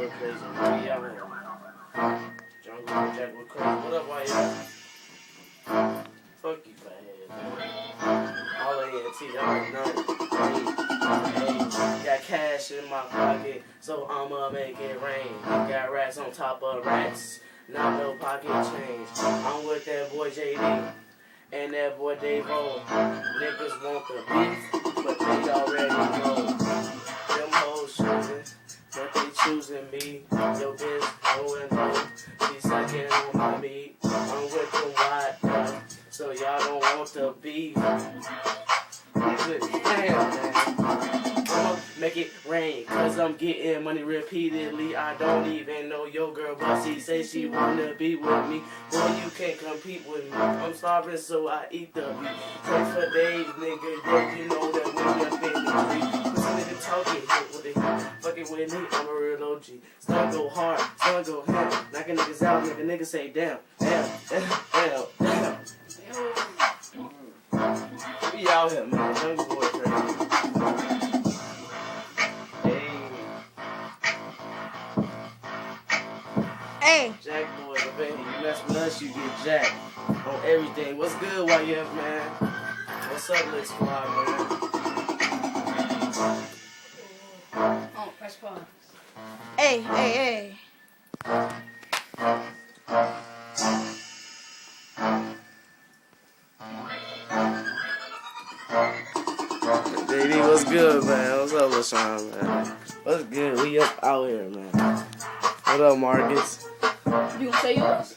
boy crazy. We out here. Jungle Jack with crazy. What up, why y'all? Fuck you, fathead, man. All A&T, I'm nothing. Hey, got cash in my pocket, so I'ma make it rain. Got rats on top of rats, not no pocket change. I'm with that boy JD and that boy Davo. Niggas want the beef, but they already know. Them hoes choosing, but they choosing me. Yo, bitch, going low. She sucking on my meat. I'm with the white, so y'all don't want the beef. Damn, man. I'ma make it rain, cause I'm getting money repeatedly. I don't even know your girl, but she say she wanna be with me. Boy, you can't compete with me. I'm starving, so I eat the beef. Pray for days, nigga, that you know that when you're up in the street. Pussy nigga talking, hit with it. Fucking with me, I'm a real OG. Stunt go hard, stunt go ham. Knocking niggas out, niggas say damn, damn, damn, damn, damn. We out here, man. Jungle Boy crazy. Hey. Jack boy, baby. You mess with us, you get jacked on everything. What's good, YF, man? What's up, Lick Squad, man? Oh, press pause. Hey. Baby, what's good, man? What's up, LaShawn, man? What's good? We up out here, man. What up, Marcus? You gonna say yours?